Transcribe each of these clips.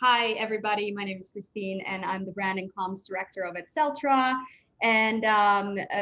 Hi, everybody. My name is Christine, and I'm the Brand and Comms Director of Celtra. And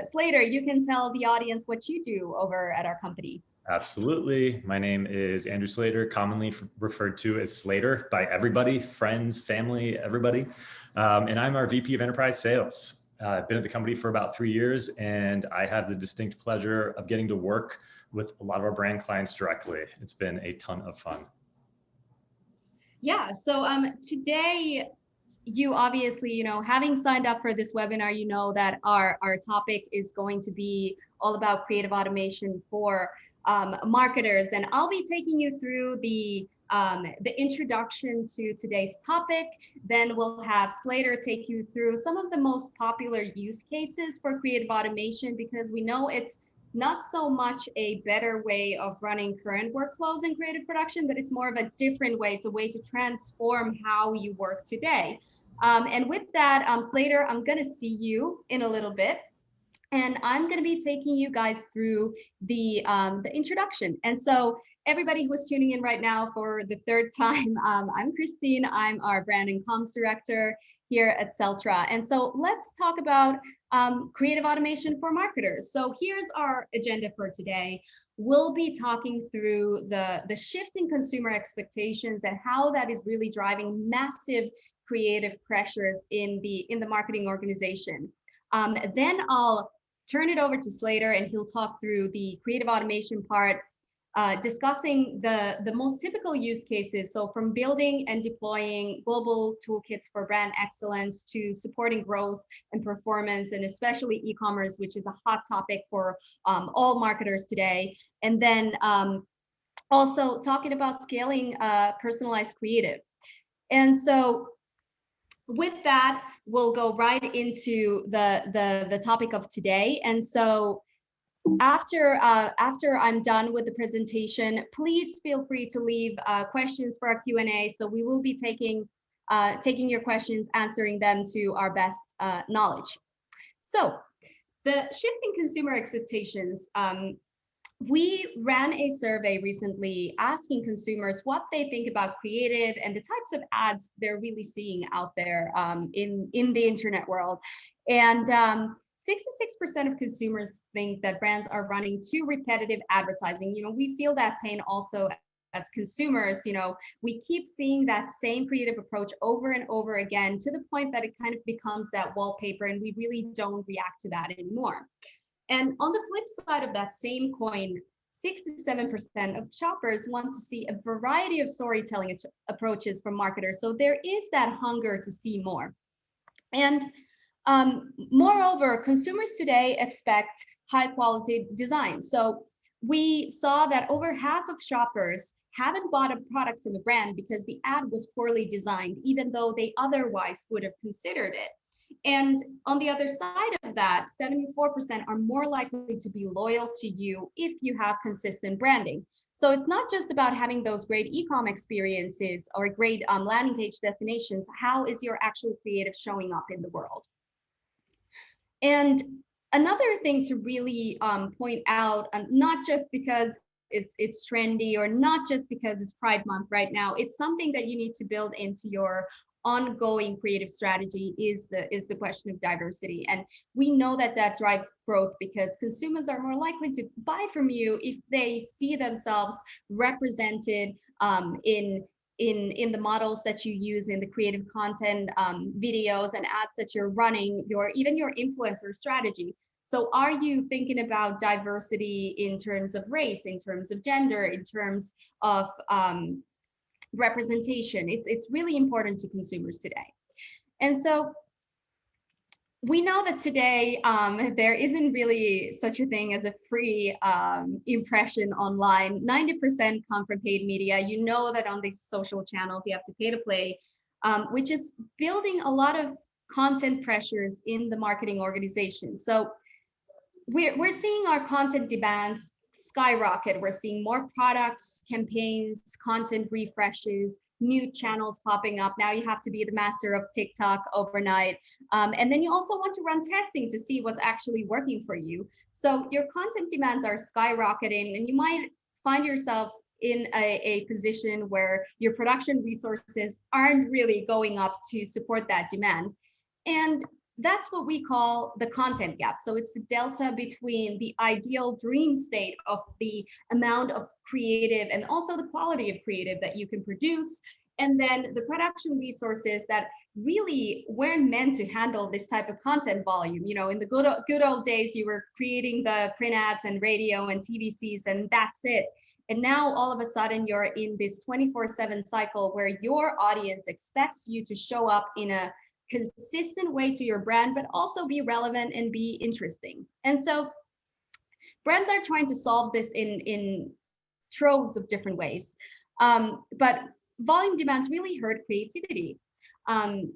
Slater, you can tell the audience what you do over at our company. Absolutely. My name is Andrew Slater, commonly referred to as Slater by everybody, friends, family, everybody. And I'm our VP of Enterprise Sales. I've been at the company for about 3 years, and I have the distinct pleasure of getting to work with a lot of our brand clients directly. It's been a ton of fun. Yeah, so today you obviously, having signed up for this webinar, you know that our topic is going to be all about creative automation for marketers. And I'll be taking you through the introduction to today's topic. Then we'll have Slater take you through some of the most popular use cases for creative automation, because we know it's not so much a better way of running current workflows in creative production, but it's more of a different way. It's a way to transform how you work today. And with that, Slater, I'm going to see you in a little bit. And I'm going to be taking you guys through the introduction. And so everybody who's tuning in right now for the third time, I'm Christine. I'm our brand and comms director here at Celtra. And so let's talk about creative automation for marketers. So here's our agenda for today. We'll be talking through the shift in consumer expectations and how that is really driving massive creative pressures in the marketing organization. Then I'll turn it over to Slater, and he'll talk through the creative automation part, discussing the most typical use cases. So from building and deploying global toolkits for brand excellence to supporting growth and performance, and especially e-commerce, which is a hot topic for all marketers today. And then also talking about scaling personalized creative. And so with that, we'll go right into the topic of today. And so after I'm done with the presentation, please feel free to leave questions for our Q&A. So we will be taking your questions, answering them to our best knowledge. So the shift in consumer expectations. We ran a survey recently asking consumers what they think about creative and the types of ads they're really seeing out there in the internet world. And 66% of consumers think that brands are running too repetitive advertising. We feel that pain also as consumers. We keep seeing that same creative approach over and over again, to the point that it kind of becomes that wallpaper, and we really don't react to that anymore. And on the flip side of that same coin, 67% of shoppers want to see a variety of storytelling approaches from marketers. So there is that hunger to see more. And moreover, consumers today expect high quality design. So we saw that over half of shoppers haven't bought a product from a brand because the ad was poorly designed, even though they otherwise would have considered it. And on the other side of that, 74% are more likely to be loyal to you if you have consistent branding. So it's not just about having those great e-com experiences or great landing page destinations. How is your actual creative showing up in the world? And another thing to really point out, not just because it's trendy or not just because it's Pride Month right now, it's something that you need to build into your ongoing creative strategy is the question of diversity. And we know that drives growth, because consumers are more likely to buy from you if they see themselves represented in the models that you use in the creative content, videos and ads that you're running, even your influencer strategy. So are you thinking about diversity in terms of race, in terms of gender, in terms of representation? It's really important to consumers today. And so we know that today there isn't really such a thing as a free impression online. 90% come from paid media. You know that on these social channels you have to pay to play, which is building a lot of content pressures in the marketing organization. So we're seeing our content demands skyrocket. We're seeing more products, campaigns, content refreshes, new channels popping up. Now you have to be the master of TikTok overnight. And then you also want to run testing to see what's actually working for you. So your content demands are skyrocketing, and you might find yourself in a position where your production resources aren't really going up to support that demand. And that's what we call the content gap. So it's the delta between the ideal dream state of the amount of creative and also the quality of creative that you can produce, and then the production resources that really weren't meant to handle this type of content volume. You know, in the good old days, you were creating the print ads and radio and TVCs, and that's it. And now all of a sudden you're in this 24/7 cycle where your audience expects you to show up in a consistent way to your brand, but also be relevant and be interesting. And so brands are trying to solve this in troves of different ways. But volume demands really hurt creativity.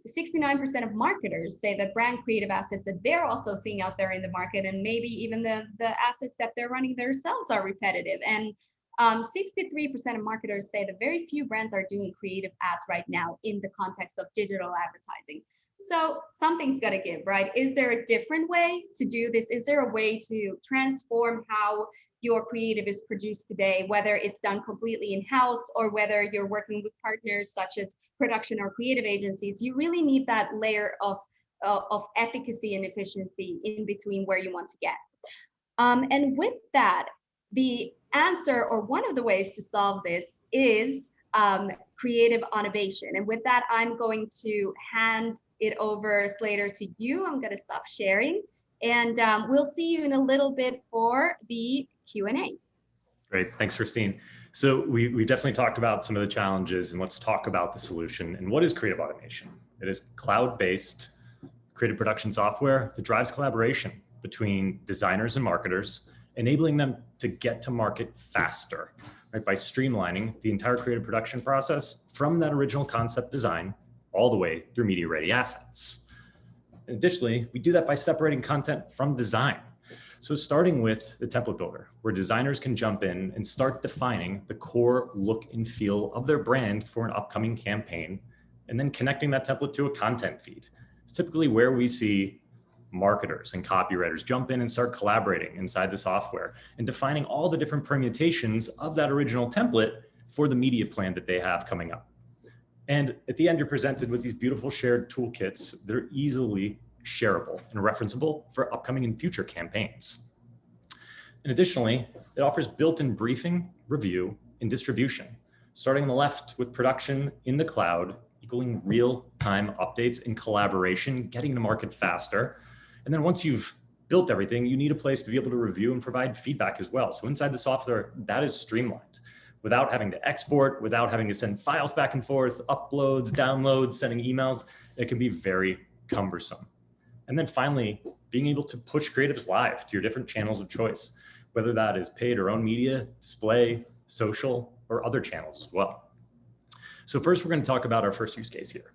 69% of marketers say that brand creative assets that they're also seeing out there in the market, and maybe even the assets that they're running themselves, are repetitive. And 63% of marketers say that very few brands are doing creative ads right now in the context of digital advertising. So something's got to give, right? Is there a different way to do this? Is there a way to transform how your creative is produced today, whether it's done completely in-house or whether you're working with partners such as production or creative agencies? You really need that layer of efficacy and efficiency in between where you want to get. And with that, the answer, or one of the ways to solve this, is creative automation. And with that, I'm going to hand it over, Slater, to you. I'm going to stop sharing, and we'll see you in a little bit for the Q&A. Great, thanks, Christine. So we definitely talked about some of the challenges, and let's talk about the solution. And what is creative automation? It is cloud-based creative production software that drives collaboration between designers and marketers, enabling them to get to market faster, right? By streamlining the entire creative production process from that original concept design all the way through media-ready assets. And additionally, we do that by separating content from design. So starting with the template builder, where designers can jump in and start defining the core look and feel of their brand for an upcoming campaign, and then connecting that template to a content feed. It's typically where we see marketers and copywriters jump in and start collaborating inside the software and defining all the different permutations of that original template for the media plan that they have coming up. And at the end, you're presented with these beautiful shared toolkits that are easily shareable and referenceable for upcoming and future campaigns. And additionally, it offers built-in briefing, review, and distribution, starting on the left with production in the cloud, equaling real-time updates and collaboration, getting to market faster. And then once you've built everything, you need a place to be able to review and provide feedback as well. So inside the software, that is streamlined without having to export, without having to send files back and forth, uploads, downloads, sending emails. It can be very cumbersome. And then finally, being able to push creatives live to your different channels of choice, whether that is paid or owned media, display, social, or other channels as well. So first, we're going to talk about our first use case here,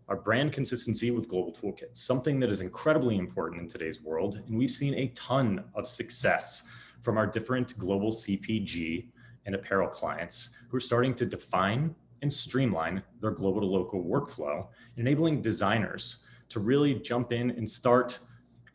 our brand consistency with global toolkits, something that is incredibly important in today's world. And we've seen a ton of success from our different global CPG and apparel clients who are starting to define and streamline their global to local workflow, enabling designers to really jump in and start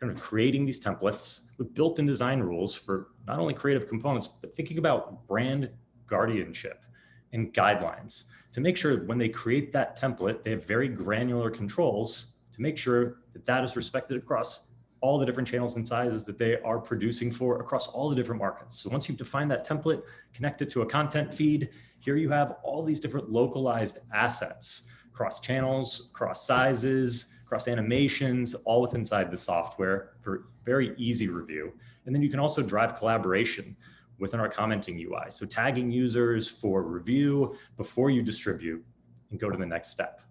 kind of creating these templates with built-in design rules for not only creative components, but thinking about brand guardianship and guidelines to make sure when they create that template, they have very granular controls to make sure that that is respected across all the different channels and sizes that they are producing for across all the different markets. So once you've defined that template, connect it to a content feed, here you have all these different localized assets across channels, across sizes, across animations, all within inside the software for very easy review. And then you can also drive collaboration within our commenting UI. So tagging users for review before you distribute and go to the next step.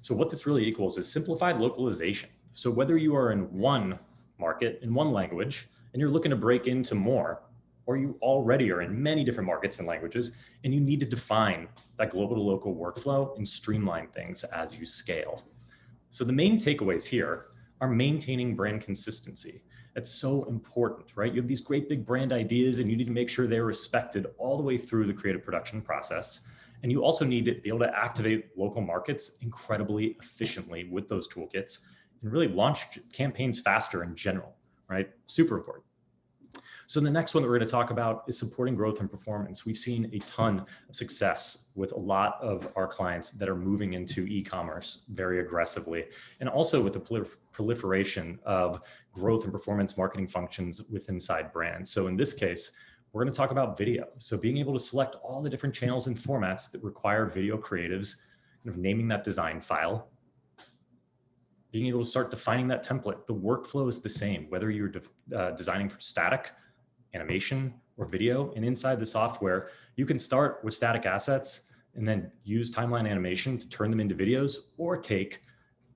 So what this really equals is simplified localization. So whether you are in one market, in one language, and you're looking to break into more, or you already are in many different markets and languages, and you need to define that global to local workflow and streamline things as you scale. So the main takeaways here are maintaining brand consistency. That's so important, right? You have these great big brand ideas and you need to make sure they're respected all the way through the creative production process. And you also need to be able to activate local markets incredibly efficiently with those toolkits and really launch campaigns faster in general, right? Super important. So the next one that we're going to talk about is supporting growth and performance. We've seen a ton of success with a lot of our clients that are moving into e-commerce very aggressively, and also with the proliferation of growth and performance marketing functions with inside brands. So in this case, we're going to talk about video. So being able to select all the different channels and formats that require video creatives, kind of naming that design file, being able to start defining that template. The workflow is the same, whether you're designing for static, animation, or video. And inside the software, you can start with static assets and then use timeline animation to turn them into videos, or take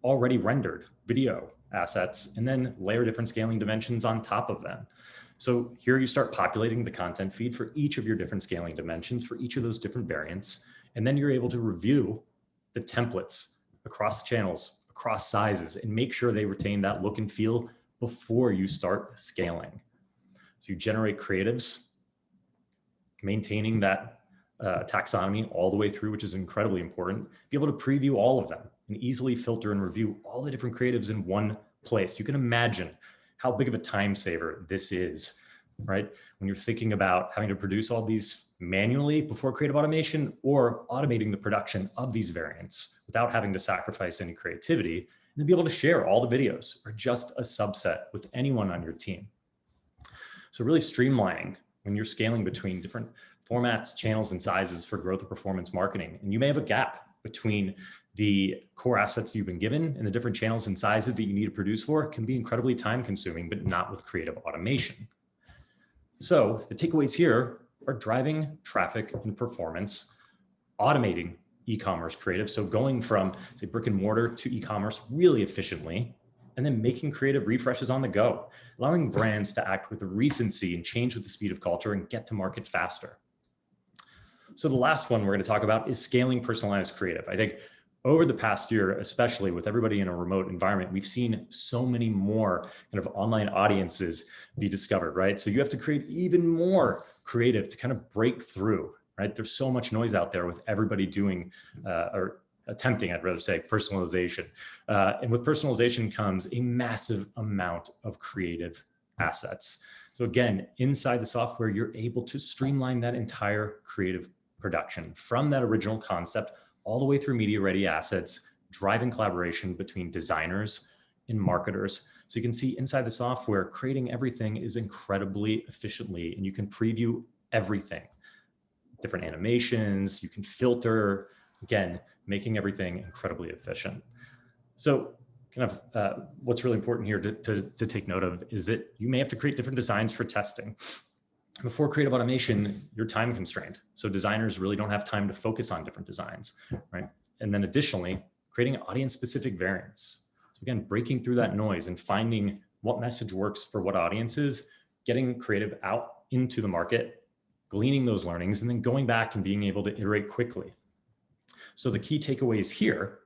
already rendered video assets and then layer different scaling dimensions on top of them. So here you start populating the content feed for each of your different scaling dimensions for each of those different variants. And then you're able to review the templates across channels, across sizes, and make sure they retain that look and feel before you start scaling. So you generate creatives, maintaining that taxonomy all the way through, which is incredibly important. Be able to preview all of them and easily filter and review all the different creatives in one place. You can imagine how big of a time saver this is, right? When you're thinking about having to produce all these manually before creative automation, or automating the production of these variants without having to sacrifice any creativity, and then be able to share all the videos or just a subset with anyone on your team. So really streamlining when you're scaling between different formats, channels, and sizes for growth or performance marketing. And you may have a gap between the core assets you've been given and the different channels and sizes that you need to produce for. It can be incredibly time consuming, but not with creative automation. So the takeaways here are driving traffic and performance, automating e-commerce creative. So going from, say, brick and mortar to e-commerce really efficiently, and then making creative refreshes on the go, allowing brands to act with recency and change with the speed of culture and get to market faster. So the last one we're going to talk about is scaling personalized creative. I think over the past year, especially with everybody in a remote environment, we've seen so many more kind of online audiences be discovered, right? So you have to create even more creative to kind of break through, right? There's so much noise out there with everybody doing or attempting, I'd rather say, personalization. And with personalization comes a massive amount of creative assets. So again, inside the software, you're able to streamline that entire creative production from that original concept all the way through media ready assets, driving collaboration between designers and marketers. So you can see inside the software, creating everything is incredibly efficiently, and you can preview everything, different animations, you can filter, again, making everything incredibly efficient. So kind of what's really important here to take note of is that you may have to create different designs for testing. Before creative automation, you're time constrained. So designers really don't have time to focus on different designs, right? And then additionally, creating audience specific variants. So again, breaking through that noise and finding what message works for what audiences, getting creative out into the market, gleaning those learnings, and then going back and being able to iterate quickly. So the key takeaways here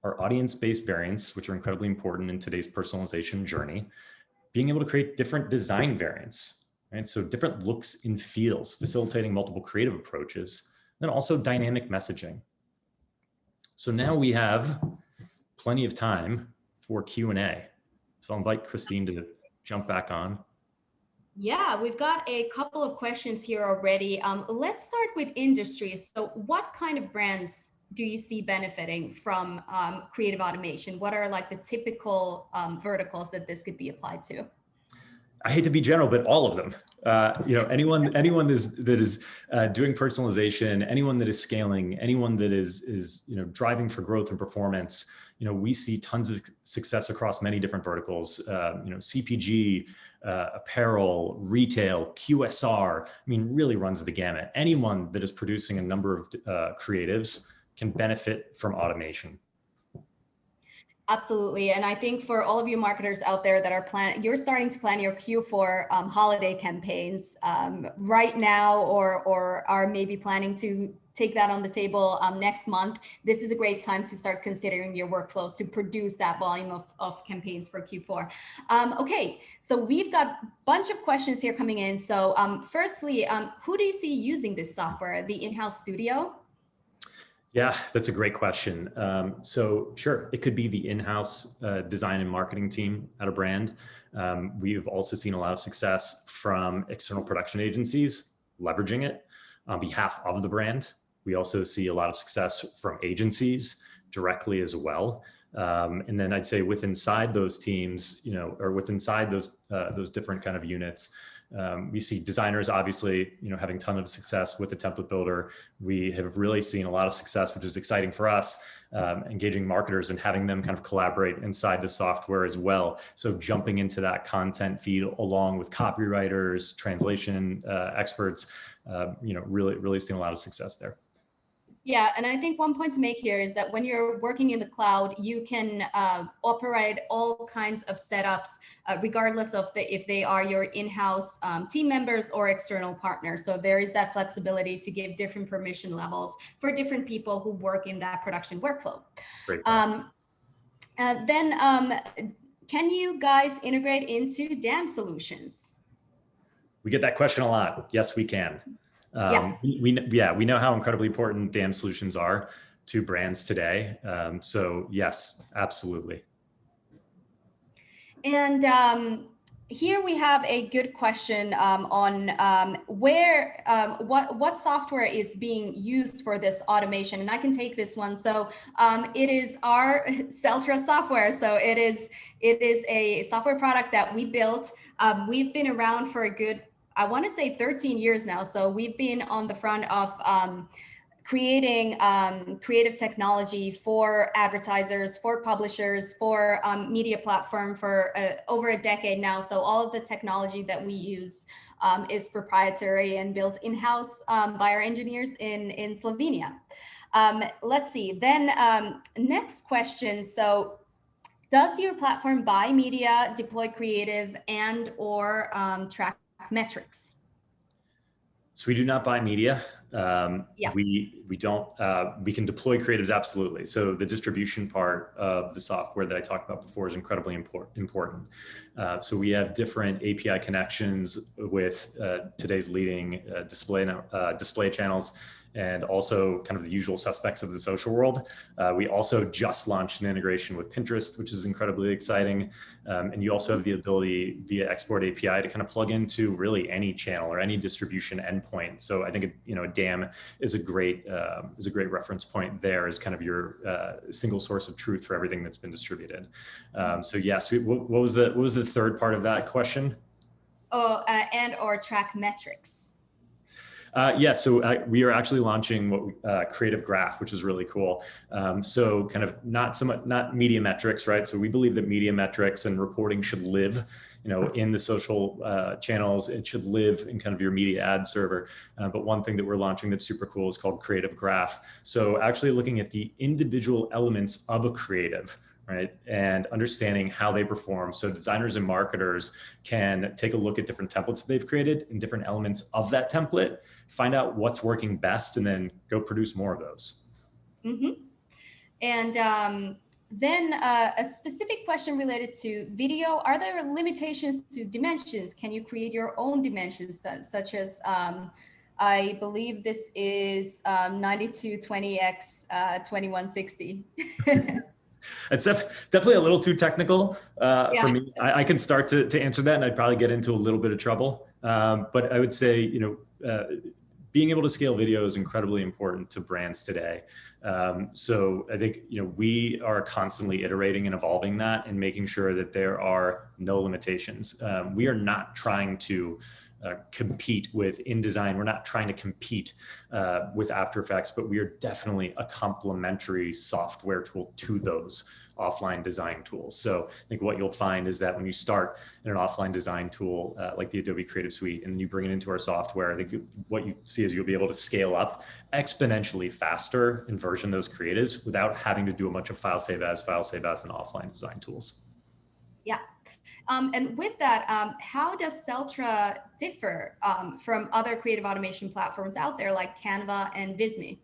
are audience-based variants, which are incredibly important in today's personalization journey, being able to create different design variants, right? So different looks and feels, facilitating multiple creative approaches, and also dynamic messaging. So now we have plenty of time for Q&A. So I'll invite Christine to jump back on. Yeah, we've got a couple of questions here already. Let's start with industries. So what kind of brands do you see benefiting from creative automation? What are like the typical verticals that this could be applied to? I hate to be general, but all of them. Anyone that is doing personalization, anyone that is scaling, anyone that is driving for growth and performance. We see tons of success across many different verticals. CPG, apparel, retail, QSR. I mean, really runs the gamut. Anyone that is producing a number of creatives can benefit from automation. Absolutely. And I think for all of you marketers out there that are you're starting to plan your Q4 holiday campaigns right now, or are maybe planning to take that on the table next month. This is a great time to start considering your workflows to produce that volume of campaigns for Q4. Okay, so we've got a bunch of questions here coming in. So firstly, who do you see using this software, the in-house studio? Yeah, that's a great question. So sure, it could be the in-house design and marketing team at a brand. We've also seen a lot of success from external production agencies leveraging it on behalf of the brand. We also see a lot of success from agencies directly as well. And then I'd say within inside those teams, or within inside those different kind of units, we see designers obviously, having a ton of success with the template builder. We have really seen a lot of success, which is exciting for us, engaging marketers and having them kind of collaborate inside the software as well. So jumping into that content feed along with copywriters, translation experts, really seeing a lot of success there. Yeah, and I think one point to make here is that when you're working in the cloud, you can operate all kinds of setups, regardless of if they are your in-house team members or external partners. So there is that flexibility to give different permission levels for different people who work in that production workflow. Great point. Can you guys integrate into DAM solutions? We get that question a lot. Yes, we can. Yeah. We know how incredibly important DAM solutions are to brands today. So yes, absolutely. And here we have a good question on what software is being used for this automation, and I can take this one. So it is our Celtra software. So it is a software product that we built. We've been around for a good, I want to say 13 years now. So we've been on the front of creating creative technology for advertisers, for publishers, for media platform for over a decade now. So all of the technology that we use is proprietary and built in-house by our engineers in Slovenia. Let's see, then next question. So does your platform buy media, deploy creative, and or track metrics? So we do not buy media. Yeah. We don't. We can deploy creatives, absolutely. So the distribution part of the software that I talked about before is incredibly important. So we have different API connections with today's leading display channels, and also kind of the usual suspects of the social world. We also just launched an integration with Pinterest, which is incredibly exciting. And you also have the ability via Export API to kind of plug into really any channel or any distribution endpoint. So I think a DAM is a great reference point there as kind of your single source of truth for everything that's been distributed. So yes, what was the third part of that question? Oh, and or track metrics. So we are actually launching Creative Graph, which is really cool. So kind of not media metrics, right? So we believe that media metrics and reporting should live, in the social channels. It should live in kind of your media ad server. But one thing that we're launching that's super cool is called Creative Graph. So actually looking at the individual elements of a creative, right, and understanding how they perform. So designers and marketers can take a look at different templates that they've created and different elements of that template, find out what's working best, and then go produce more of those. Mm-hmm. And then a specific question related to video. Are there limitations to dimensions? Can you create your own dimensions, such as, I believe this is 9220x 2160. It's definitely a little too technical for me. I can start to answer that, and I'd probably get into a little bit of trouble. But I would say, being able to scale video is incredibly important to brands today. So I think, we are constantly iterating and evolving that and making sure that there are no limitations. We are not trying to compete with InDesign. We're not trying to compete with After Effects, but we are definitely a complementary software tool to those offline design tools. So I think what you'll find is that when you start in an offline design tool like the Adobe Creative Suite, and you bring it into our software, I think what you see is you'll be able to scale up exponentially faster and version those creatives without having to do a bunch of file save as, and offline design tools. Yeah. And with that, how does Celtra differ from other creative automation platforms out there like Canva and Visme?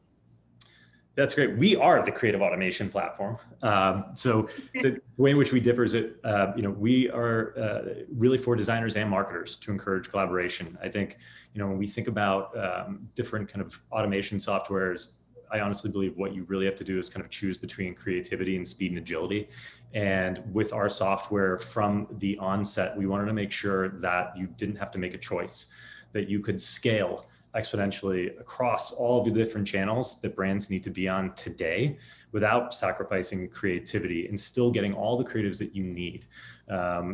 That's great. We are the creative automation platform. So the way in which we differ is that, we are really for designers and marketers to encourage collaboration. I think, when we think about different kind of automation softwares, I honestly believe what you really have to do is kind of choose between creativity and speed and agility. And with our software from the onset, we wanted to make sure that you didn't have to make a choice, that you could scale exponentially across all of the different channels that brands need to be on today without sacrificing creativity and still getting all the creatives that you need.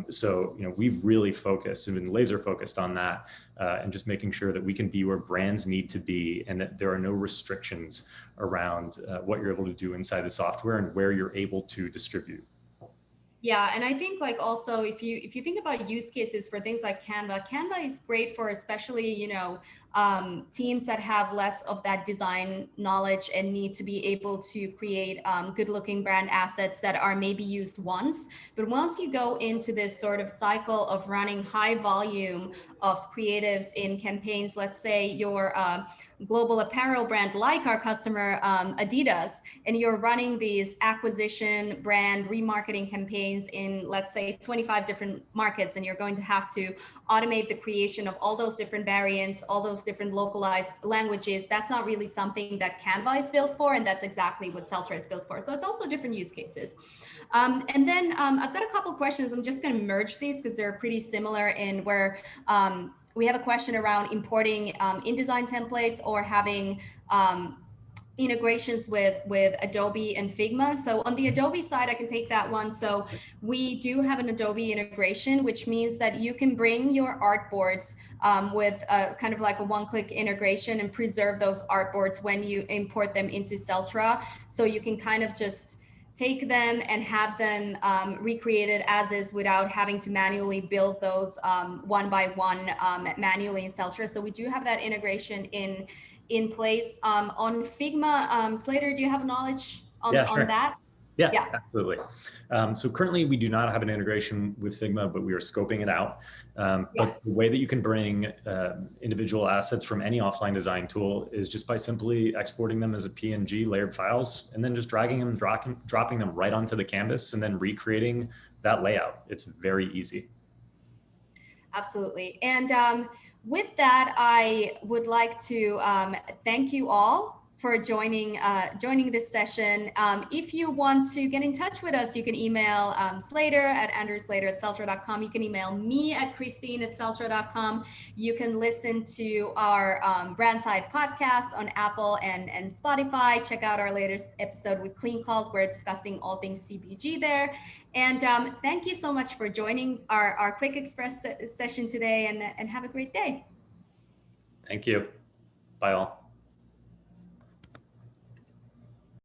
So, we've really focused and been laser focused on that, and just making sure that we can be where brands need to be and that there are no restrictions around what you're able to do inside the software and where you're able to distribute. Yeah, and I think like also if you think about use cases for things like Canva is great for especially teams that have less of that design knowledge and need to be able to create good looking brand assets that are maybe used once. But once you go into this sort of cycle of running high volume of creatives in campaigns, let's say your global apparel brand like our customer Adidas, and you're running these acquisition brand remarketing campaigns in, let's say, 25 different markets, and you're going to have to automate the creation of all those different variants, all those different localized languages. That's not really something that Canva is built for, and that's exactly what Seltra is built for. So it's also different use cases. And then I've got a couple questions. I'm just going to merge these because they're pretty similar in where we have a question around importing InDesign templates or having integrations with Adobe and Figma. So on the Adobe side, I can take that one. So we do have an Adobe integration, which means that you can bring your artboards with kind of like a one-click integration and preserve those artboards when you import them into Seltra. So you can kind of just take them and have them recreated as is without having to manually build those one by one manually in Seltra. So we do have that integration in place. On Figma, Slater, do you have knowledge Yeah, on sure. that? Yeah, Yeah. absolutely. So currently we do not have an integration with Figma, but we are scoping it out. Yeah. But the way that you can bring individual assets from any offline design tool is just by simply exporting them as a PNG layered files and then just dragging them, dropping them right onto the canvas and then recreating that layout. It's very easy. Absolutely. And with that, I would like to thank you all for joining this session. If you want to get in touch with us, you can email Slater at andrewslater@seltra.com. You can email me at christine@seltra.com. You can listen to our Brandside podcast on Apple and Spotify. Check out our latest episode with Clean Cult. We're discussing all things CPG there. And thank you so much for joining our Quick Express session today, and have a great day. Thank you. Bye all.